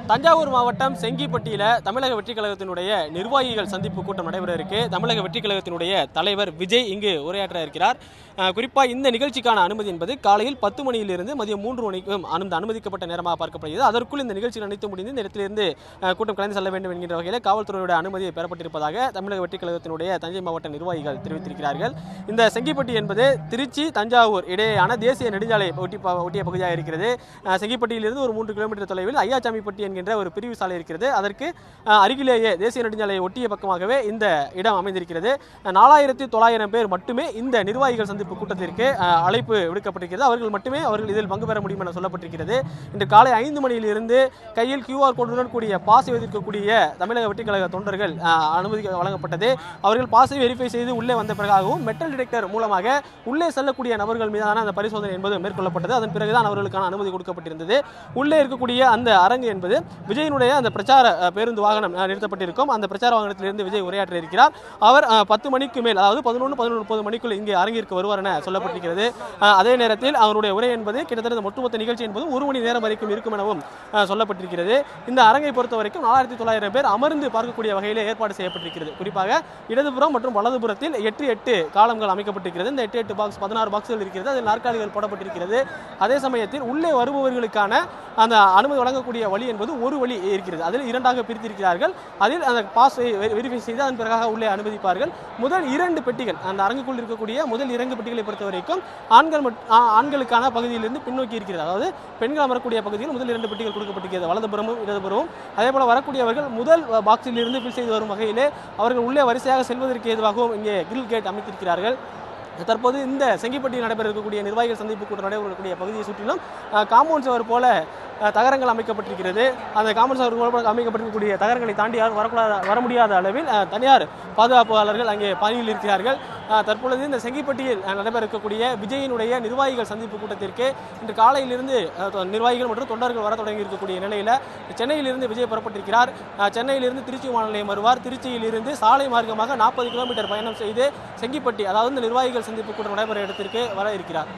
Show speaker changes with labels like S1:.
S1: தஞ்சாவூர் மாவட்டம் செங்கிப்பட்டியில் தமிழக வெற்றிக் கழகத்தினுடைய நிர்வாகிகள் சந்திப்பு கூட்டம் நடைபெற இருக்கு. தமிழக வெற்றிக் கழகத்தினுடைய தலைவர் விஜய் இங்கு உரையாற்ற இருக்கிறார். குறிப்பாக இந்த நிகழ்ச்சிக்கான அனுமதி என்பது காலையில் 10 மணியிலிருந்து மதியம் 3 மணிக்கும் அனுமதிக்கப்பட்ட நேரமாக பார்க்கப்படுகிறது. அதற்குள் இந்த நிகழ்ச்சி அனைத்து முடிந்து இந்த இடத்திலிருந்து கூட்டம் கலந்து செல்ல வேண்டும் என்கின்ற வகையில் காவல்துறையுடைய அனுமதி பெறப்பட்டிருப்பதாக தமிழக வெற்றிக் கழகத்தினுடைய தஞ்சை மாவட்ட நிர்வாகிகள் தெரிவித்திருக்கிறார்கள். இந்த செங்கிப்பட்டி என்பது திருச்சி தஞ்சாவூர் இடையேயான தேசிய நெடுஞ்சாலை ஒட்டிய பகுதியாக இருக்கிறது. செங்கிப்பட்டியிலிருந்து ஒரு 3 கிலோமீட்டர் தொலைவில் ஐயாச்சாமிப்பட்டி என்கின்ற ஒரு பிரிவு சாலை இருக்கிறது. அதற்கு அருகிலேயே தேசிய நெடுஞ்சாலையை ஒட்டிய பக்கமாகவே இந்த இடம் அமைந்திருக்கிறது. 4900 பேர் மட்டுமே இந்த நிர்வாகிகள் சந்திப்பு கூட்டத்திற்கு அழைப்பு விடுக்கப்பட்டிருக்கிறது. அவர்கள் இதில் பங்கு பெற முடியும் என சொல்லப்பட்டிருக்கிறது. இன்று காலை 5 மணியிலிருந்து கையில் QR கோடுடன் கூடிய பாஸ் வைத்திருக்கக்கூடிய தமிழக வெற்றிக் கழக தொண்டர்கள் அனுமதி வழங்கப்பட்டது. அவர்கள் பாஸை வெரிஃபை செய்து உள்ளே வந்த பிறகாகவும் மெட்டல் டிடெக்டர் மூலமாக உள்ளே செல்லக்கூடிய நபர்கள் மீதான அந்த பரிசோதனை என்பது மேற்கொள்ளப்பட்டது. அதன் பிறகுதான் அவர்களுக்கான அனுமதி கொடுக்கப்பட்டிருந்தது. உள்ளே இருக்கக்கூடிய அந்த அரங்கு என்பது விஜயனுடைய அந்த பிரச்சார பேருந்து வாகனம் நிறுத்தப்பட்டிருக்கும். அந்த பிரச்சார வாகனத்திலிருந்து விஜய் உரையாற்ற இருக்கிறார். அவர் 10 மணிக்கு மேல், அதாவது 11-11:30 மணிக்குள் இங்கே அரங்கிற்கு வருவார் என சொல்லப்பட்டிருக்கிறது. அதே நேரத்தில் அவருடைய உரை என்பது கிட்டத்தட்ட ஒட்டுமொத்த நிகழ்ச்சி என்பது 1 மணி நேரம் வரைக்கும் இருக்கும் எனவும் சொல்லப்பட்டிருக்கிறது. இந்த அரங்கை பொறுத்த வரைக்கும் 4900 பேர் அமர்ந்து பார்க்கக்கூடிய வகையில் ஏற்பாடு செய்யப்பட்டிருக்கிறது. குறிப்பாக இடதுபுறம் மற்றும் வலதுபுறத்தில் 8 காலங்கள் அமைக்கப்பட்டிருக்கிறது. இந்த 8 பாக்ஸ் 16 பாக்ஸ்கள் இருக்கிறது. அதில் நாற்காலிகள் போடப்பட்டிருக்கிறது. அதே சமயத்தில் உள்ளே வருபவர்களுக்கான அந்த அனுமதி வழங்கக்கூடிய வழி என்பது ஒரு வழி இருக்கிறது. அதில் 2ஆக பிரித்திருக்கிறார்கள். அதில் அந்த பாஸ் வெரிஃபை செய்து அதன் பிறகாக உள்ளே அனுமதிப்பார்கள். முதல் 2 பெட்டிகள், அந்த அரங்குக்குள் இருக்கக்கூடிய முதல் 2 பெட்டிகளை பொறுத்த வரைக்கும் ஆண்களுக்கான பகுதியிலிருந்து பின்னோக்கி இருக்கிறது. அதாவது பெண்கள் அமரக்கூடிய பகுதியில் முதல் 2 பெட்டிகள் கொடுக்கப்பட்டிருக்கிறது, வலதுபுறமும் இடதுபுறமும். அதே போல வரக்கூடியவர்கள் முதல் பாக்ஸில் இருந்து ஃபில் செய்து வரும் வகையிலே அவர்கள் உள்ளே வரிசையாக செல்வதற்கு ஏதுவாகவும் இங்கே கிரில் கேட் அமைத்திருக்கிறார்கள். தற்போது இந்த செங்கிப்பட்டியில் நடைபெற இருக்கக்கூடிய நிர்வாகிகள் சந்திப்பு கூட்டம் நடைபெறக்கூடிய பகுதியை சுற்றிலும் காம்பவுண்ட் சுவர் போல தகரங்கள் அமைக்கப்பட்டிருக்கிறது. அந்த காம்பவுண்ட் சுவர் போல அமைக்கப்பட்டிருக்கக்கூடிய தகரங்களை தாண்டி யாரும் வர முடியாத அளவில் தனியார் பாதுகாப்பாளர்கள் அங்கே பணியில் இருக்கிறார்கள். தற்பொழுது இந்த செங்கிப்பட்டியில் நடைபெற இருக்கக்கூடிய விஜயினுடைய நிர்வாகிகள் சந்திப்பு கூட்டத்திற்கு இன்று காலையிலிருந்து நிர்வாகிகள் மற்றும் தொண்டர்கள் வர தொடங்கி இருக்கக்கூடிய நிலையில் சென்னையிலிருந்து விஜய் புறப்பட்டிருக்கிறார். சென்னையிலிருந்து திருச்சி விமான நிலையம் வருவார். திருச்சியிலிருந்து சாலை மார்க்கமாக 40 கிலோமீட்டர் பயணம் செய்து செங்கிப்பட்டி, அதாவது இந்த நிர்வாகிகள் சந்திப்பு கூட்டம் நடைபெற இடத்திற்கு வர இருக்கிறார்.